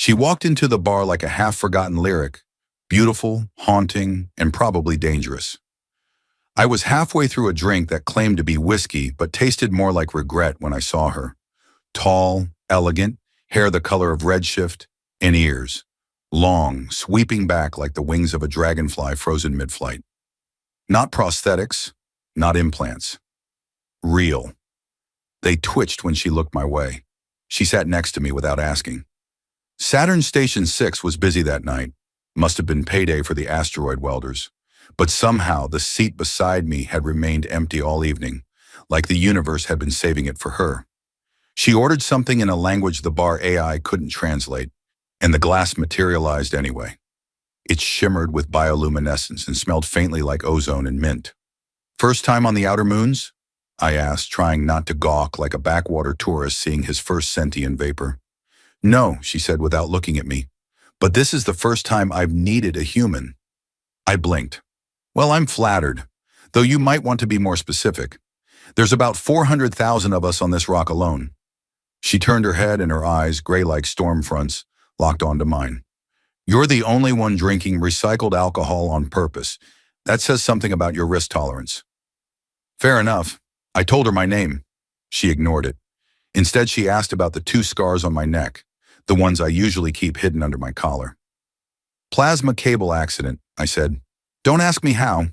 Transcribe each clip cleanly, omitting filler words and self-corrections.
She walked into the bar like a half-forgotten lyric, beautiful, haunting, and probably dangerous. I was halfway through a drink that claimed to be whiskey but tasted more like regret when I saw her. Tall, elegant, hair the color of redshift, and ears. Long, sweeping back like the wings of a dragonfly frozen mid-flight. Not prosthetics, not implants. Real. They twitched when she looked my way. She sat next to me without asking. Saturn Station 6 was busy that night. Must have been payday for the asteroid welders. But somehow the seat beside me had remained empty all evening, like the universe had been saving it for her. She ordered something in a language the bar AI couldn't translate, and the glass materialized anyway. It shimmered with bioluminescence and smelled faintly like ozone and mint. "First time on the outer moons?" I asked, trying not to gawk like a backwater tourist seeing his first sentient vapor. "No," she said without looking at me, "but this is the first time I've needed a human." I blinked. "Well, I'm flattered, though you might want to be more specific. There's about 400,000 of us on this rock alone." She turned her head and her eyes, gray like storm fronts, locked onto mine. "You're the only one drinking recycled alcohol on purpose. That says something about your risk tolerance." Fair enough. I told her my name. She ignored it. Instead, she asked about the 2 scars on my neck, the ones I usually keep hidden under my collar. "Plasma cable accident," I said. "Don't ask me how.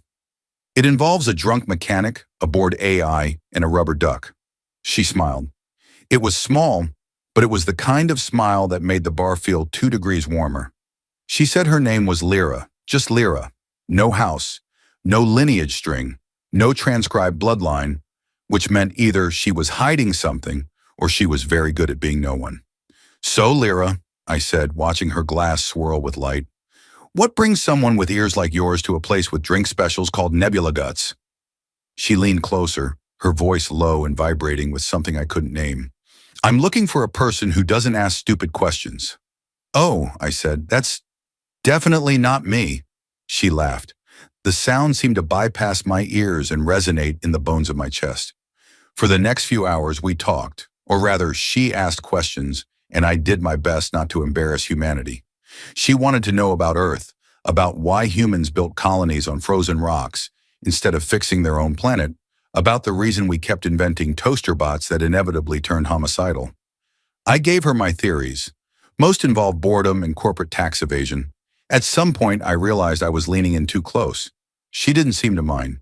It involves a drunk mechanic, a bored AI, and a rubber duck." She smiled. It was small, but it was the kind of smile that made the bar feel 2 degrees warmer. She said her name was Lyra, just Lyra. No house, no lineage string, no transcribed bloodline, which meant either she was hiding something or she was very good at being no one. "So, Lyra," I said, watching her glass swirl with light, "what brings someone with ears like yours to a place with drink specials called Nebula Guts?" She leaned closer, her voice low and vibrating with something I couldn't name. "I'm looking for a person who doesn't ask stupid questions." "Oh," I said, "that's definitely not me." She laughed. The sound seemed to bypass my ears and resonate in the bones of my chest. For the next few hours we talked, or rather she asked questions, and I did my best not to embarrass humanity. She wanted to know about Earth, about why humans built colonies on frozen rocks instead of fixing their own planet, about the reason we kept inventing toaster bots that inevitably turned homicidal. I gave her my theories. Most involved boredom and corporate tax evasion. At some point, I realized I was leaning in too close. She didn't seem to mind.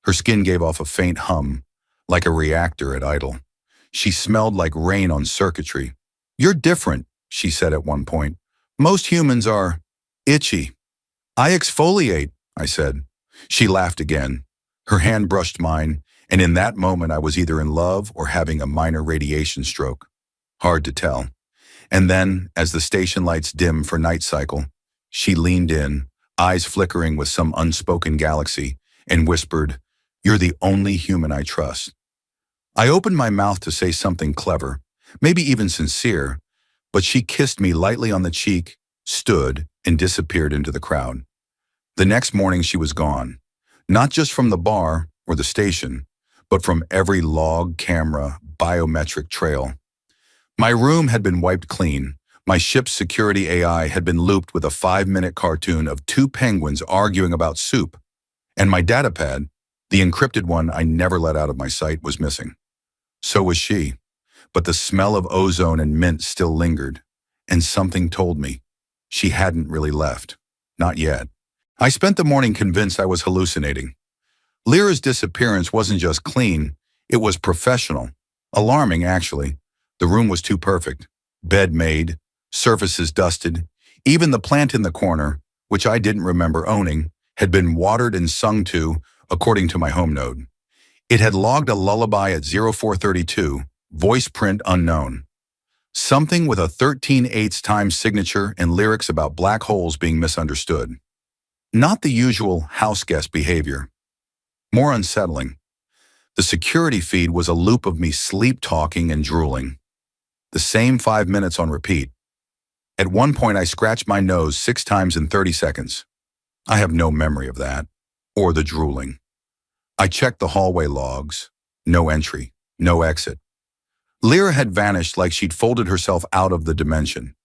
Her skin gave off a faint hum, like a reactor at idle. She smelled like rain on circuitry. "You're different," she said at one point. "Most humans are itchy." "I exfoliate," I said. She laughed again. Her hand brushed mine, and in that moment I was either in love or having a minor radiation stroke. Hard to tell. And then, as the station lights dimmed for night cycle, she leaned in, eyes flickering with some unspoken galaxy, and whispered, "You're the only human I trust." I opened my mouth to say something clever, maybe even sincere, but she kissed me lightly on the cheek, stood, and disappeared into the crowd. The next morning she was gone, not just from the bar or the station, but from every log, camera, biometric trail. My room had been wiped clean. My ship's security AI had been looped with a 5-minute cartoon of 2 penguins arguing about soup, and my datapad, the encrypted one I never let out of my sight, was missing. So was she, but the smell of ozone and mint still lingered, and something told me she hadn't really left. Not yet. I spent the morning convinced I was hallucinating. Lyra's disappearance wasn't just clean, it was professional. Alarming, actually. The room was too perfect. Bed made, surfaces dusted. Even the plant in the corner, which I didn't remember owning, had been watered and sung to, according to my home node. It had logged a lullaby at 0432, voice print unknown. Something with a 13/8 time signature and lyrics about black holes being misunderstood. Not the usual house guest behavior. More unsettling. The security feed was a loop of me sleep-talking and drooling. The same 5 minutes on repeat. At one point, I scratched my nose 6 times in 30 seconds. I have no memory of that, or the drooling. I checked the hallway logs. No entry, no exit. Lyra had vanished like she'd folded herself out of the dimension.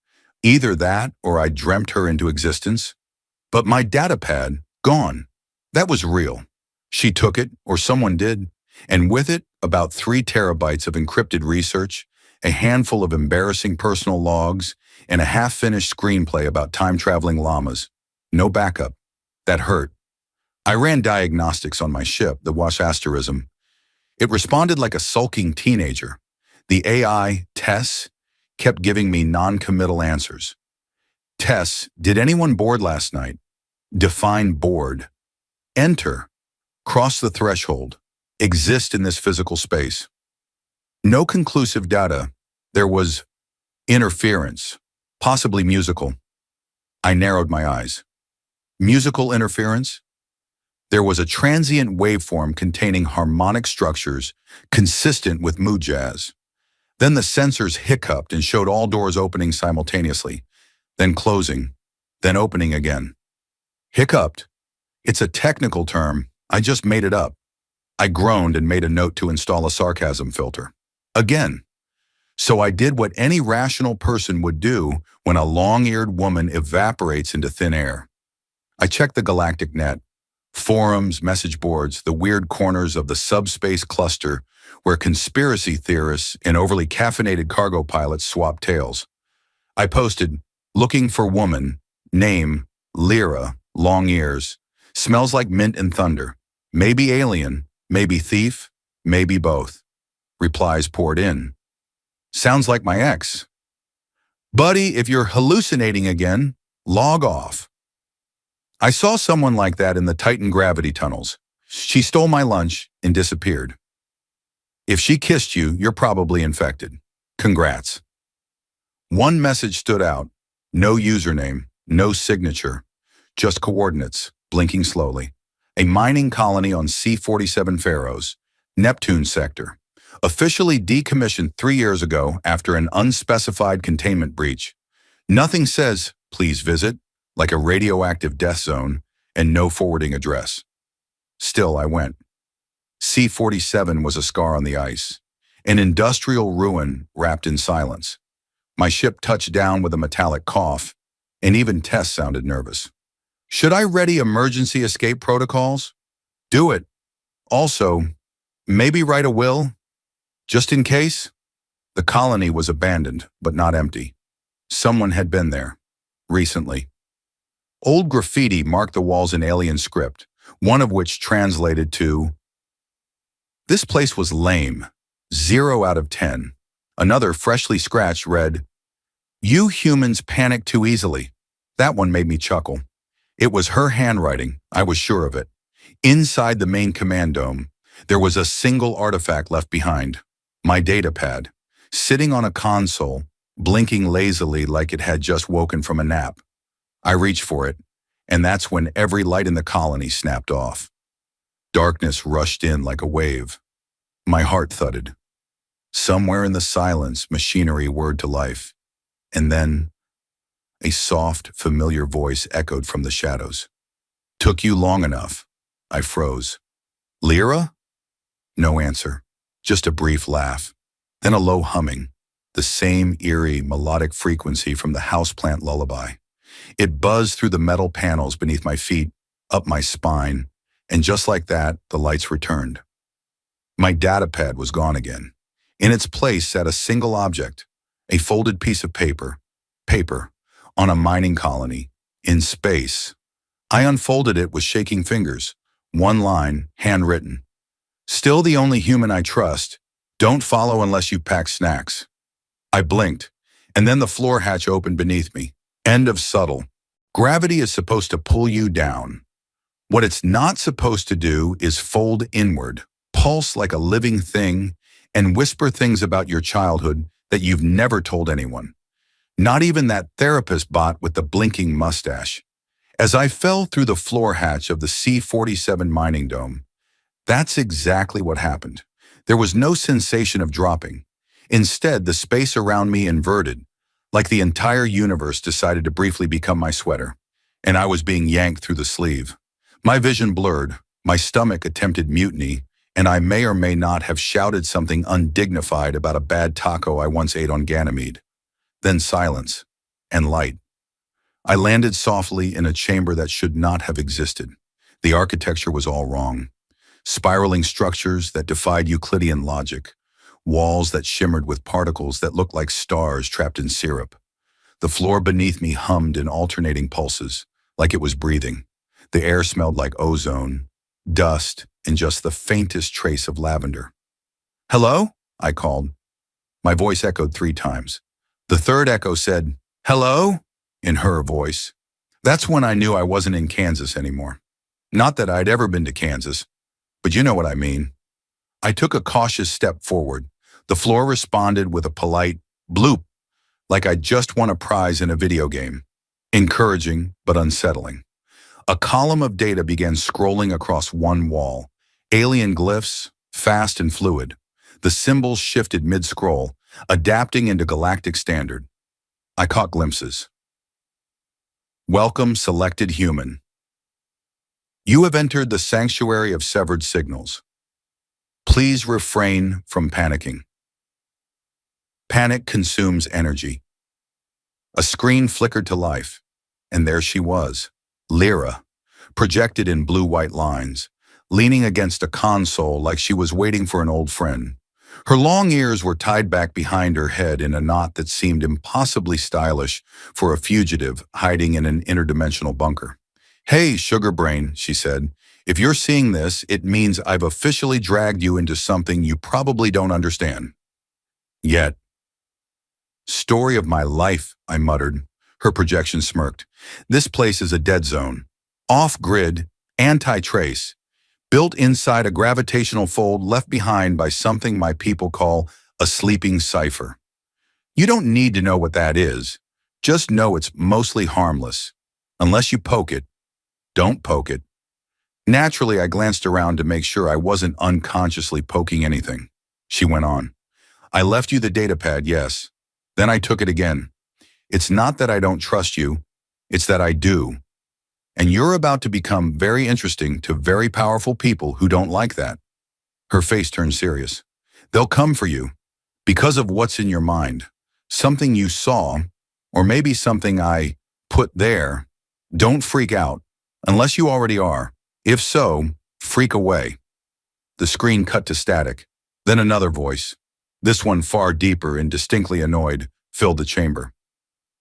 Either that or I dreamt her into existence. But my datapad, gone. That was real. She took it, or someone did, and with it, about 3 terabytes of encrypted research, a handful of embarrassing personal logs, and a half-finished screenplay about time-traveling llamas. No backup. That hurt. I ran diagnostics on my ship, the Wash Asterism. It responded like a sulking teenager. The AI, Tess, kept giving me non-committal answers. Tess, did anyone board last night? Define board. Enter. Cross the threshold. Exist in this physical space. No conclusive data. There was interference, possibly musical. I narrowed my eyes. Musical interference? There was a transient waveform containing harmonic structures consistent with mood jazz. Then the sensors hiccuped and showed all doors opening simultaneously, then closing, then opening again. Hiccuped? It's a technical term. I just made it up. I groaned and made a note to install a sarcasm filter. Again. So I did what any rational person would do when a long-eared woman evaporates into thin air. I checked the Galactic net, forums, message boards, the weird corners of the subspace cluster where conspiracy theorists and overly caffeinated cargo pilots swap tales. I posted, looking for woman, name, Lyra, long ears, smells like mint and thunder, maybe alien, maybe thief, maybe both. Replies poured in. Sounds like my ex. Buddy, if you're hallucinating again, log off. I saw someone like that in the Titan gravity tunnels. She stole my lunch and disappeared. If she kissed you, you're probably infected. Congrats. One message stood out. No username, no signature, just coordinates, blinking slowly. A mining colony on C-47 Pharaohs, Neptune sector. Officially decommissioned 3 years ago after an unspecified containment breach. Nothing says, please visit, like a radioactive death zone, and no forwarding address. Still, I went. C-47 was a scar on the ice, an industrial ruin wrapped in silence. My ship touched down with a metallic cough, and even Tess sounded nervous. Should I ready emergency escape protocols? Do it. Also, maybe write a will? Just in case? The colony was abandoned, but not empty. Someone had been there. Recently. Old graffiti marked the walls in alien script, one of which translated to, "This place was lame. 0 out of 10. Another, freshly scratched, read, "You humans panic too easily." That one made me chuckle. It was her handwriting, I was sure of it. Inside the main command dome, there was a single artifact left behind. My datapad, sitting on a console, blinking lazily like it had just woken from a nap. I reached for it, and that's when every light in the colony snapped off. Darkness rushed in like a wave. My heart thudded. Somewhere in the silence, machinery whirred to life. And then, a soft, familiar voice echoed from the shadows. Took you long enough. I froze. Lyra? No answer. Just a brief laugh. Then a low humming. The same eerie, melodic frequency from the houseplant lullaby. It buzzed through the metal panels beneath my feet, up my spine, and just like that, the lights returned. My datapad was gone again. In its place sat a single object, a folded piece of paper, on a mining colony, in space. I unfolded it with shaking fingers, one line, handwritten. Still the only human I trust. Don't follow unless you pack snacks. I blinked, and then the floor hatch opened beneath me. End of subtle. Gravity is supposed to pull you down. What it's not supposed to do is fold inward, pulse like a living thing, and whisper things about your childhood that you've never told anyone. Not even that therapist bot with the blinking mustache. As I fell through the floor hatch of the C-47 mining dome, that's exactly what happened. There was no sensation of dropping. Instead, the space around me inverted, like the entire universe decided to briefly become my sweater, and I was being yanked through the sleeve. My vision blurred, my stomach attempted mutiny, and I may or may not have shouted something undignified about a bad taco I once ate on Ganymede. Then silence. and light. I landed softly in a chamber that should not have existed. The architecture was all wrong. Spiraling structures that defied Euclidean logic. Walls that shimmered with particles that looked like stars trapped in syrup. The floor beneath me hummed in alternating pulses, like it was breathing. The air smelled like ozone, dust, and just the faintest trace of lavender. "Hello?" I called. My voice echoed 3 times. The third echo said, "Hello?" in her voice. That's when I knew I wasn't in Kansas anymore. Not that I'd ever been to Kansas, but you know what I mean. I took a cautious step forward. The floor responded with a polite bloop, like I'd just won a prize in a video game. Encouraging, but unsettling. A column of data began scrolling across one wall. Alien glyphs, fast and fluid. The symbols shifted mid-scroll, adapting into Galactic standard. I caught glimpses. Welcome, selected human. You have entered the sanctuary of severed signals. Please refrain from panicking. Panic consumes energy. A screen flickered to life, and there she was, Lyra, projected in blue-white lines, leaning against a console like she was waiting for an old friend. Her long ears were tied back behind her head in a knot that seemed impossibly stylish for a fugitive hiding in an interdimensional bunker. "Hey, sugar brain," she said. "If you're seeing this, it means I've officially dragged you into something you probably don't understand. Yet." "Story of my life," I muttered. Her projection smirked. "This place is a dead zone. Off-grid, anti-trace. Built inside a gravitational fold left behind by something my people call a sleeping cipher. You don't need to know what that is. Just know it's mostly harmless. Unless you poke it. Don't poke it." Naturally, I glanced around to make sure I wasn't unconsciously poking anything. She went on. "I left you the datapad, yes. Then I took it again. It's not that I don't trust you. It's that I do. And you're about to become very interesting to very powerful people who don't like that." Her face turned serious. "They'll come for you because of what's in your mind. Something you saw, or maybe something I put there. Don't freak out, unless you already are. If so, freak away." The screen cut to static. Then another voice, this one far deeper and distinctly annoyed, filled the chamber.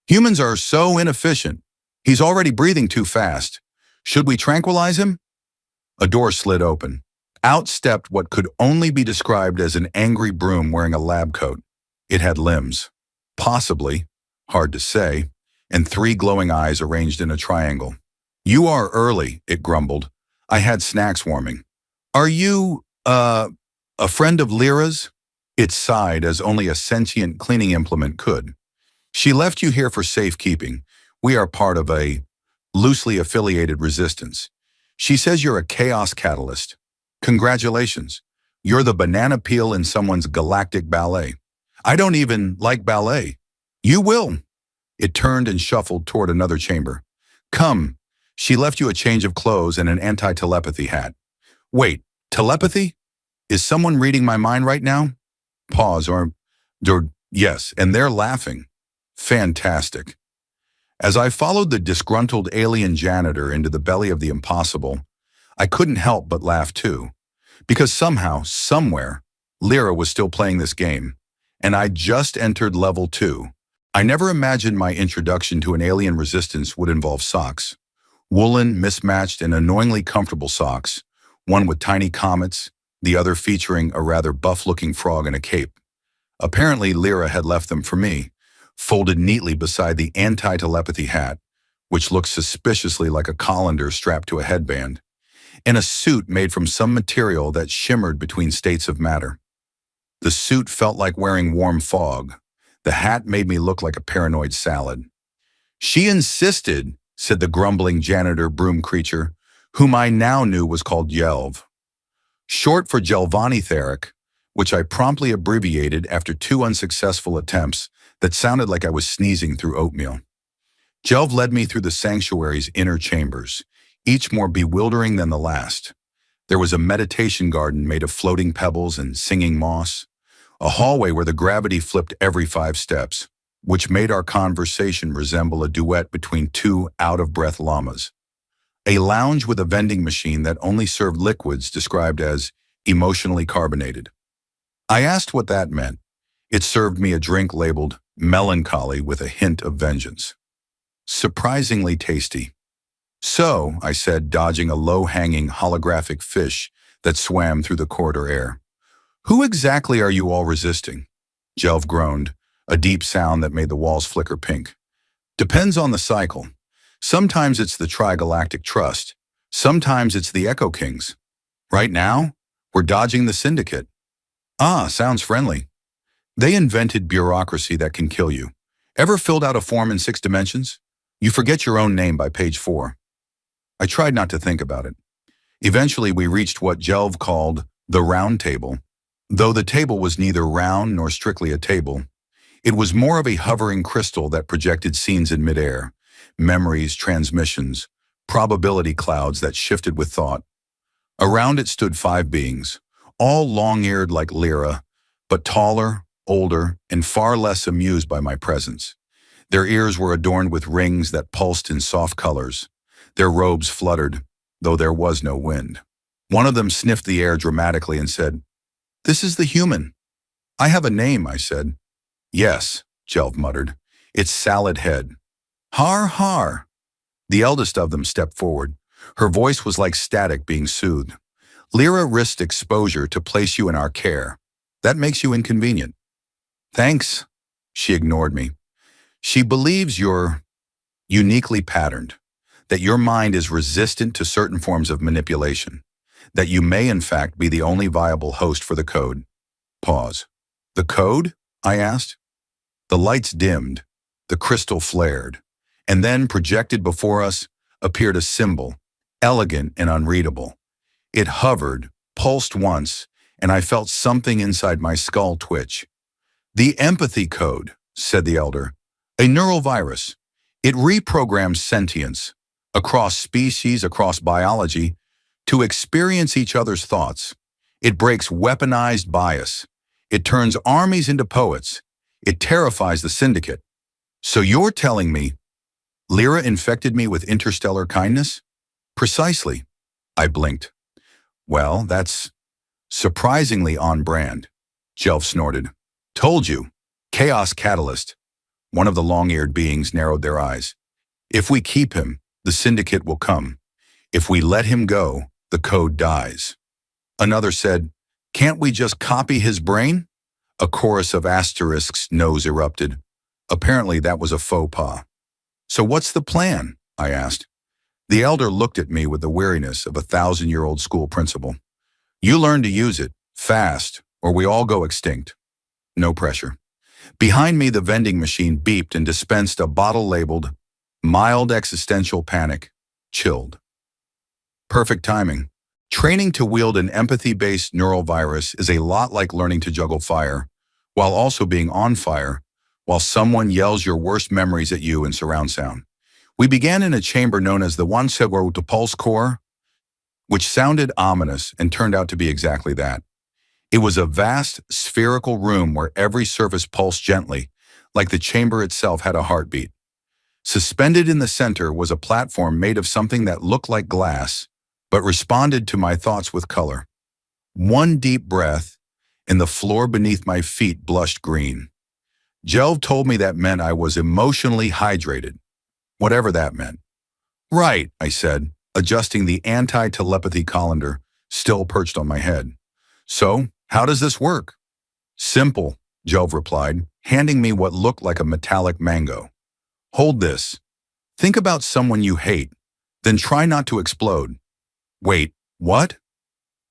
"Humans are so inefficient. He's already breathing too fast. Should we tranquilize him?" A door slid open. Out stepped what could only be described as an angry broom wearing a lab coat. It had limbs. Possibly, hard to say, and 3 glowing eyes arranged in a triangle. "You are early," it grumbled. "I had snacks warming. Are you, a friend of Lyra's?" It sighed as only a sentient cleaning implement could. "She left you here for safekeeping. We are part of a loosely affiliated resistance. She says you're a chaos catalyst. Congratulations. You're the banana peel in someone's galactic ballet. I don't even like ballet. You will." It turned and shuffled toward another chamber. "Come. She left you a change of clothes and an anti-telepathy hat." "Wait, telepathy? Is someone reading my mind right now?" Pause, or yes, and they're laughing. Fantastic. As I followed the disgruntled alien janitor into the belly of the impossible, I couldn't help but laugh too, because somehow, somewhere, Lyra was still playing this game, and I just entered level 2. I never imagined my introduction to an alien resistance would involve socks. Woolen, mismatched, and annoyingly comfortable socks, one with tiny comets, the other featuring a rather buff-looking frog in a cape. Apparently, Lyra had left them for me, folded neatly beside the anti-telepathy hat, which looked suspiciously like a colander strapped to a headband, and a suit made from some material that shimmered between states of matter. The suit felt like wearing warm fog. The hat made me look like a paranoid salad. "She insisted," said the grumbling janitor broom creature, whom I now knew was called Yelv. Short for Jelvanitheric, which I promptly abbreviated after 2 unsuccessful attempts that sounded like I was sneezing through oatmeal. Jelv led me through the sanctuary's inner chambers, each more bewildering than the last. There was a meditation garden made of floating pebbles and singing moss, a hallway where the gravity flipped every 5 steps, which made our conversation resemble a duet between two out-of-breath llamas. A lounge with a vending machine that only served liquids described as emotionally carbonated. I asked what that meant. It served me a drink labeled melancholy with a hint of vengeance. Surprisingly tasty. So, I said, dodging a low-hanging holographic fish that swam through the corridor air. Who exactly are you all resisting? Jelv groaned, a deep sound that made the walls flicker pink. Depends on the cycle. Sometimes it's the Tri-Galactic Trust. Sometimes it's the Echo Kings. Right now, we're dodging the Syndicate. Ah, sounds friendly. They invented bureaucracy that can kill you. Ever filled out a form in 6 dimensions? You forget your own name by page 4. I tried not to think about it. Eventually, we reached what Jelv called the round table. Though the table was neither round nor strictly a table, it was more of a hovering crystal that projected scenes in midair, memories, transmissions, probability clouds that shifted with thought. Around it stood 5 beings, all long-eared like Lyra, but taller, older, and far less amused by my presence. Their ears were adorned with rings that pulsed in soft colors. Their robes fluttered, though there was no wind. One of them sniffed the air dramatically and said, "This is the human." "I have a name," I said. "Yes," Jelv muttered. "It's Salad Head." "Har, har." The eldest of them stepped forward. Her voice was like static being soothed. "Lyra risked exposure to place you in our care. That makes you inconvenient." "Thanks." She ignored me. "She believes you're uniquely patterned, that your mind is resistant to certain forms of manipulation, that you may in fact be the only viable host for the code." Pause. "The code?" I asked. The lights dimmed, the crystal flared, and then projected before us appeared a symbol, elegant and unreadable. It hovered, pulsed once, and I felt something inside my skull twitch. "The empathy code," said the elder. "A neural virus. It reprograms sentience, across species, across biology, to experience each other's thoughts. It breaks weaponized bias. It turns armies into poets. It terrifies the Syndicate. So you're telling me Lyra infected me with interstellar kindness?" "Precisely." I blinked. "Well, that's surprisingly on brand." Jelv snorted. "Told you. Chaos catalyst." One of the long-eared beings narrowed their eyes. "If we keep him, the Syndicate will come. If we let him go, the code dies." Another said, "Can't we just copy his brain?" A chorus of asterisks nose erupted. Apparently that was a faux pas. "So what's the plan?" I asked. The elder looked at me with the weariness of a 1,000-year-old school principal. "You learn to use it, fast, or we all go extinct." No pressure. Behind me, the vending machine beeped and dispensed a bottle labeled mild existential panic, chilled. Perfect timing. Training to wield an empathy-based neural virus is a lot like learning to juggle fire, while also being on fire, while someone yells your worst memories at you in surround sound. We began in a chamber known as the Wansegwa Pulse Core, which sounded ominous and turned out to be exactly that. It was a vast, spherical room where every surface pulsed gently, like the chamber itself had a heartbeat. Suspended in the center was a platform made of something that looked like glass, but responded to my thoughts with color. One deep breath, and the floor beneath my feet blushed green. Jelv told me that meant I was emotionally hydrated, whatever that meant. "Right," I said, adjusting the anti-telepathy colander still perched on my head. "So, how does this work?" "Simple," Jelv replied, handing me what looked like a metallic mango. "Hold this. Think about someone you hate, then try not to explode." "Wait, what?"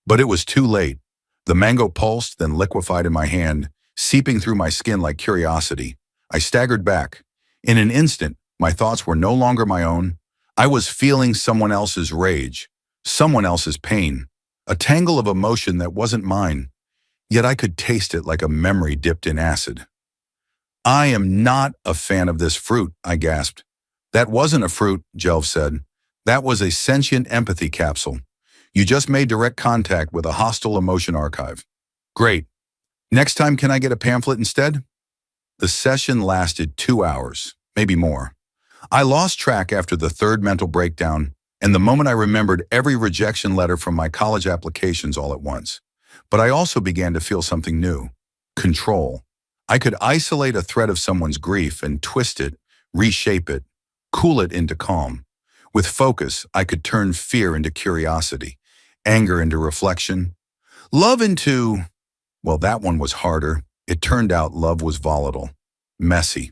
But it was too late. The mango pulsed, then liquefied in my hand, seeping through my skin like curiosity. I staggered back. In an instant, my thoughts were no longer my own. I was feeling someone else's rage, someone else's pain, a tangle of emotion that wasn't mine, yet I could taste it like a memory dipped in acid. "I am not a fan of this fruit," I gasped. "That wasn't a fruit," Jelv said. "That was a sentient empathy capsule. You just made direct contact with a hostile emotion archive." "Great. Next time, can I get a pamphlet instead?" The session lasted 2 hours, maybe more. I lost track after the third mental breakdown, and the moment I remembered every rejection letter from my college applications all at once. But I also began to feel something new: control. I could isolate a thread of someone's grief and twist it, reshape it, cool it into calm. With focus, I could turn fear into curiosity, anger into reflection, love into, well, that one was harder. It turned out love was volatile, messy.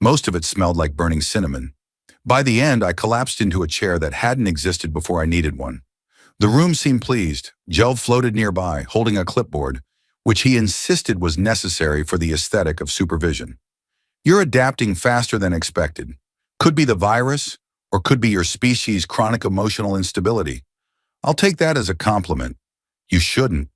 Most of it smelled like burning cinnamon. By the end, I collapsed into a chair that hadn't existed before I needed one. The room seemed pleased. Jelv floated nearby, holding a clipboard, which he insisted was necessary for the aesthetic of supervision. You're adapting faster than expected. Could be the virus, or could be your species' chronic emotional instability. I'll take that as a compliment. You shouldn't.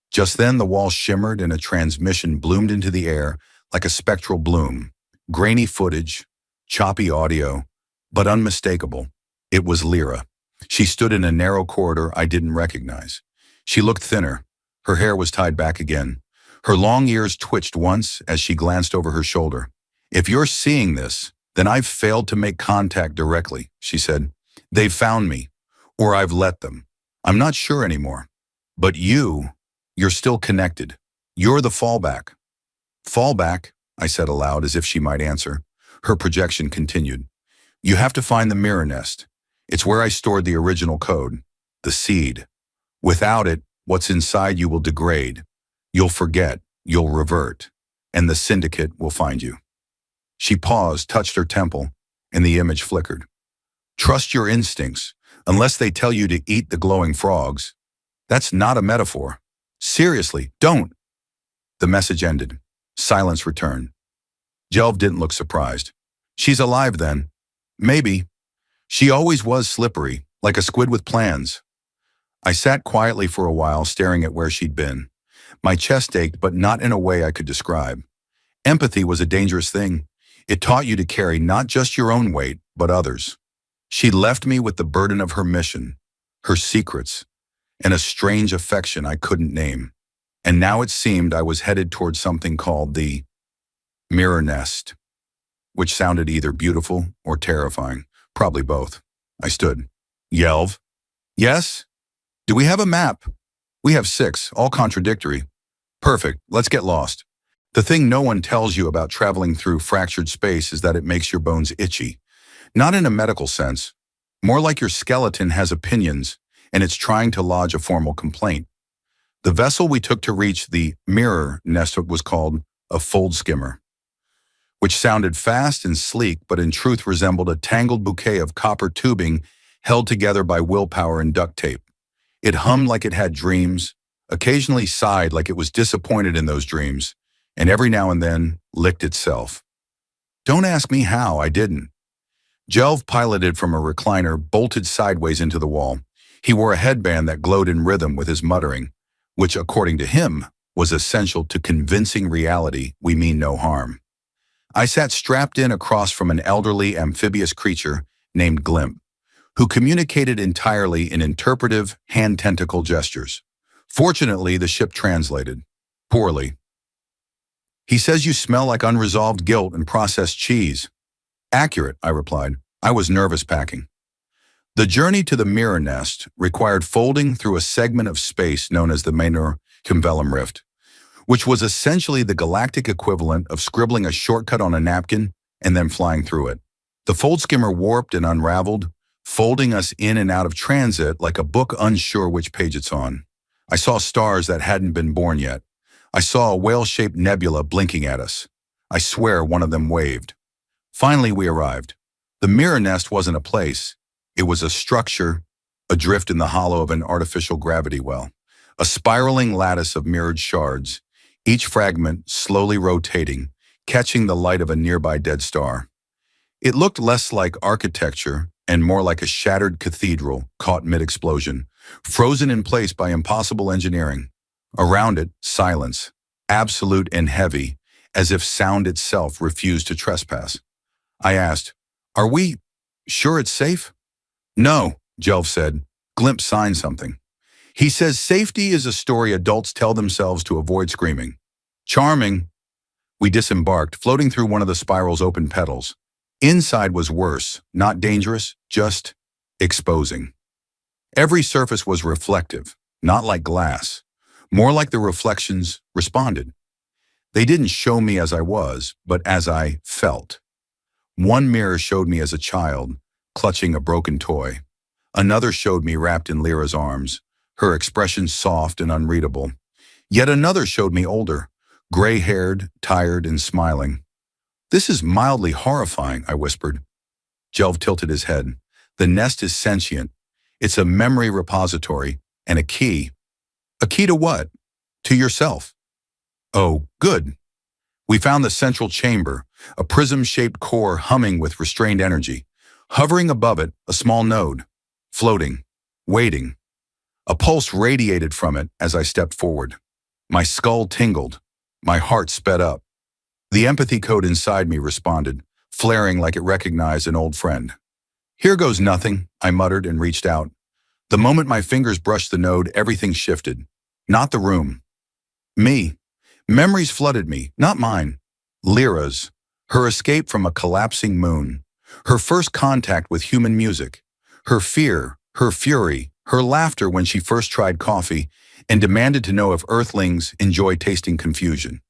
Just then, the wall shimmered and a transmission bloomed into the air like a spectral bloom. Grainy footage, choppy audio, but unmistakable. It was Lyra. She stood in a narrow corridor I didn't recognize. She looked thinner. Her hair was tied back again. Her long ears twitched once as she glanced over her shoulder. If you're seeing this, then I've failed to make contact directly, she said. They've found me, or I've let them. I'm not sure anymore. But you're still connected. You're the fallback. Fallback, I said aloud as if she might answer. Her projection continued. You have to find the mirror nest. It's where I stored the original code, the seed. Without it, what's inside you will degrade. You'll forget, you'll revert, and the syndicate will find you. She paused, touched her temple, and the image flickered. Trust your instincts, unless they tell you to eat the glowing frogs. That's not a metaphor. Seriously, don't. The message ended. Silence returned. Jelv didn't look surprised. She's alive then. Maybe. She always was slippery, like a squid with plans. I sat quietly for a while, staring at where she'd been. My chest ached, but not in a way I could describe. Empathy was a dangerous thing. It taught you to carry not just your own weight, but others. She left me with the burden of her mission, her secrets, and a strange affection I couldn't name. And now it seemed I was headed towards something called the mirror nest, which sounded either beautiful or terrifying, probably both. I stood. Jelv? Yes? Do we have a map? We have 6, all contradictory. Perfect, let's get lost. The thing no one tells you about traveling through fractured space is that it makes your bones itchy. Not in a medical sense, more like your skeleton has opinions and it's trying to lodge a formal complaint. The vessel we took to reach the mirror nest was called a fold skimmer, which sounded fast and sleek, but in truth resembled a tangled bouquet of copper tubing held together by willpower and duct tape. It hummed like it had dreams, occasionally sighed like it was disappointed in those dreams, and every now and then licked itself. Don't ask me how, I didn't. Jelv piloted from a recliner, bolted sideways into the wall. He wore a headband that glowed in rhythm with his muttering, which, according to him, was essential to convincing reality we mean no harm. I sat strapped in across from an elderly amphibious creature named Glimp, who communicated entirely in interpretive hand tentacle gestures. Fortunately, the ship translated. Poorly. He says you smell like unresolved guilt and processed cheese. Accurate, I replied. I was nervous packing. The journey to the mirror nest required folding through a segment of space known as the Minor Cumvellum Rift, which was essentially the galactic equivalent of scribbling a shortcut on a napkin and then flying through it. The fold skimmer warped and unraveled, folding us in and out of transit like a book unsure which page it's on. I saw stars that hadn't been born yet. I saw a whale-shaped nebula blinking at us. I swear one of them waved. Finally, we arrived. The mirror nest wasn't a place. It was a structure, adrift in the hollow of an artificial gravity well. A spiraling lattice of mirrored shards, each fragment slowly rotating, catching the light of a nearby dead star. It looked less like architecture and more like a shattered cathedral caught mid-explosion, frozen in place by impossible engineering. Around it, silence, absolute and heavy, as if sound itself refused to trespass. I asked, "Are we sure it's safe?" "No," Jelv said. Glimp signed something. He says safety is a story adults tell themselves to avoid screaming. Charming. We disembarked, floating through one of the spiral's open petals. Inside was worse, not dangerous, just exposing. Every surface was reflective, not like glass. More like the reflections responded. They didn't show me as I was, but as I felt. One mirror showed me as a child, clutching a broken toy. Another showed me wrapped in Lyra's arms, her expression soft and unreadable. Yet another showed me older, gray-haired, tired, and smiling. "This is mildly horrifying," I whispered. Jelv tilted his head. "The nest is sentient. It's a memory repository and a key." "A key to what?" "To yourself." "Oh, good." We found the central chamber, a prism-shaped core humming with restrained energy. Hovering above it, a small node, floating, waiting. A pulse radiated from it as I stepped forward. My skull tingled. My heart sped up. The empathy code inside me responded, flaring like it recognized an old friend. "Here goes nothing," I muttered and reached out. The moment my fingers brushed the node, everything shifted. Not the room. Me. Memories flooded me, not mine. Lyra's. Her escape from a collapsing moon. Her first contact with human music. Her fear, her fury, her laughter when she first tried coffee and demanded to know if Earthlings enjoy tasting confusion.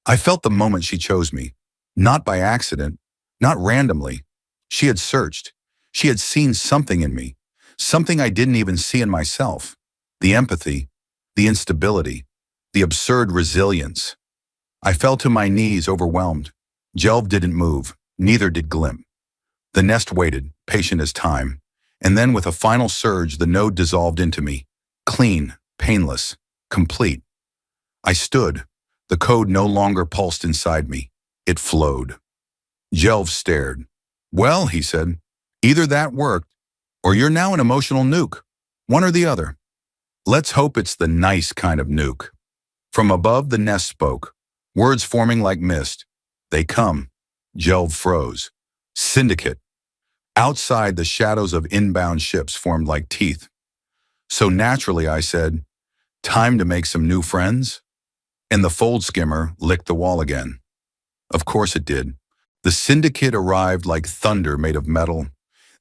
I felt the moment she chose me. Not by accident, not randomly. She had searched. She had seen something in me. Something I didn't even see in myself. The empathy, the instability, the absurd resilience. I fell to my knees, overwhelmed. Jelv didn't move, neither did Glimp. The nest waited, patient as time, and then with a final surge, the node dissolved into me. Clean, painless, complete. I stood. The code no longer pulsed inside me. It flowed. Jelv stared. "Well," he said, "either that worked, or you're now an emotional nuke. One or the other. Let's hope it's the nice kind of nuke." From above, the nest spoke, words forming like mist. "They come." Jelv froze. "Syndicate." Outside, the shadows of inbound ships formed like teeth. So naturally, I said, "Time to make some new friends?" And the fold skimmer licked the wall again. Of course it did. The syndicate arrived like thunder made of metal.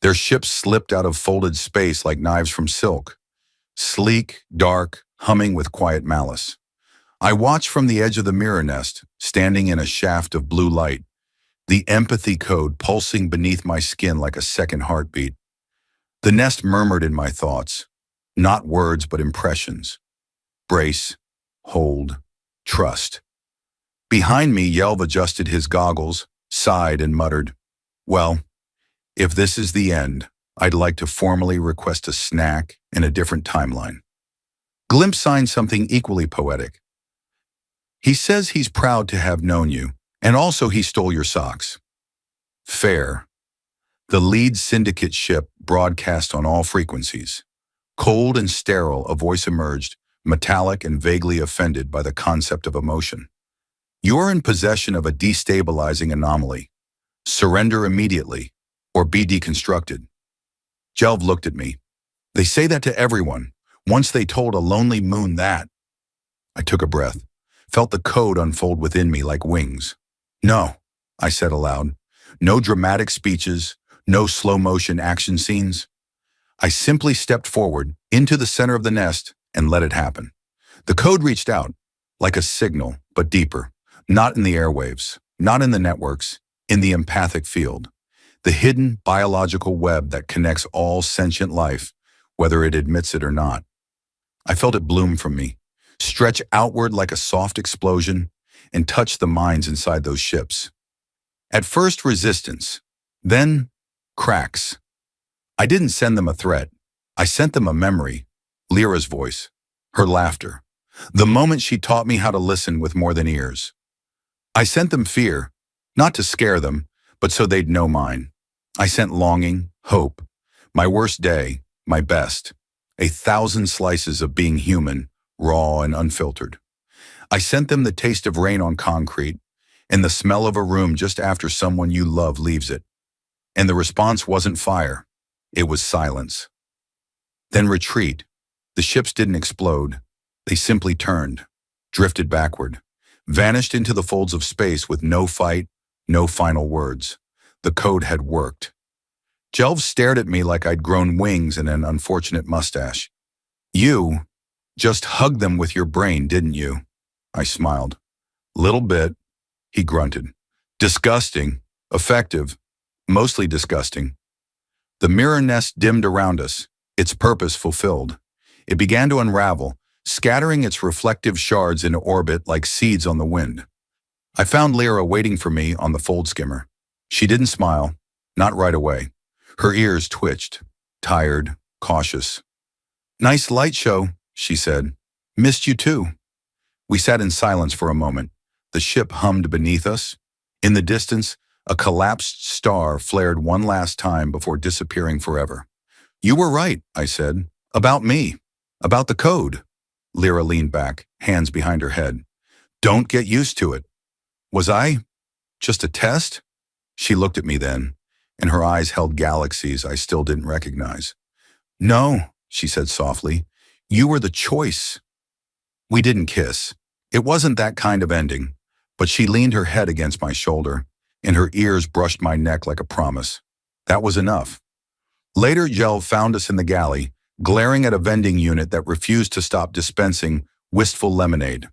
Their ships slipped out of folded space like knives from silk. Sleek, dark, humming with quiet malice. I watched from the edge of the mirror nest, standing in a shaft of blue light, the empathy code pulsing beneath my skin like a second heartbeat. The nest murmured in my thoughts, not words but impressions. Brace, hold, trust. Behind me, Jelv adjusted his goggles, sighed and muttered, "Well, if this is the end, I'd like to formally request a snack in a different timeline." Glimp signed something equally poetic. "He says he's proud to have known you, and also he stole your socks." Fair. The lead syndicate ship broadcast on all frequencies. Cold and sterile, a voice emerged, metallic and vaguely offended by the concept of emotion. "You're in possession of a destabilizing anomaly. Surrender immediately, or be deconstructed." Jelv looked at me. "They say that to everyone. Once they told a lonely moon that." I took a breath, felt the code unfold within me like wings. "No," I said aloud. "No dramatic speeches, no slow-motion action scenes." I simply stepped forward, into the center of the nest, and let it happen. The code reached out, like a signal, but deeper. Not in the airwaves, not in the networks, in the empathic field. The hidden biological web that connects all sentient life, whether it admits it or not. I felt it bloom from me, stretch outward like a soft explosion, and touch the minds inside those ships. At first, resistance, then cracks. I didn't send them a threat. I sent them a memory, Lyra's voice, her laughter, the moment she taught me how to listen with more than ears. I sent them fear, not to scare them, but so they'd know mine. I sent longing, hope, my worst day, my best, 1,000 slices of being human, raw and unfiltered. I sent them the taste of rain on concrete and the smell of a room just after someone you love leaves it. And the response wasn't fire, it was silence. Then retreat. The ships didn't explode. They simply turned, drifted backward, vanished into the folds of space with no fight, no final words. The code had worked. Jelv stared at me like I'd grown wings and an unfortunate mustache. You just hugged them with your brain, didn't you? I smiled. Little bit, he grunted. Disgusting, effective, mostly disgusting. The mirror nest dimmed around us, its purpose fulfilled. It began to unravel, scattering its reflective shards into orbit like seeds on the wind. I found Lyra waiting for me on the fold skimmer. She didn't smile, not right away. Her ears twitched, tired, cautious. Nice light show, she said. Missed you too. We sat in silence for a moment. The ship hummed beneath us. In the distance, a collapsed star flared one last time before disappearing forever. You were right, I said. About me. About the code. Lyra leaned back, hands behind her head. Don't get used to it. Was I just a test? She looked at me then, and her eyes held galaxies I still didn't recognize. No, she said softly. You were the choice. We didn't kiss. It wasn't that kind of ending, but she leaned her head against my shoulder, and her ears brushed my neck like a promise. That was enough. Later, Jelv found us in the galley, glaring at a vending unit that refused to stop dispensing wistful lemonade.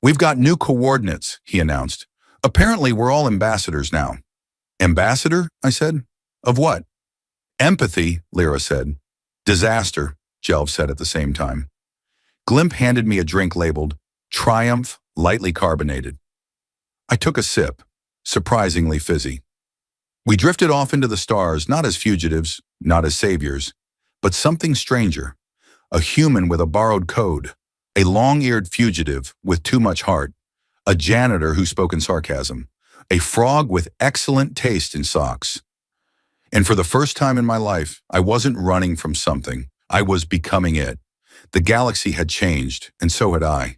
We've got new coordinates, he announced. Apparently, we're all ambassadors now. Ambassador? I said. Of what? Empathy, Lyra said. Disaster, Jelv said at the same time. Glimp handed me a drink labeled Triumph, lightly carbonated. I took a sip, surprisingly fizzy. We drifted off into the stars, not as fugitives, not as saviors, but something stranger. A human with a borrowed code, a long-eared fugitive with too much heart, a janitor who spoke in sarcasm, a frog with excellent taste in socks. And for the first time in my life, I wasn't running from something. I was becoming it. The galaxy had changed, and so had I.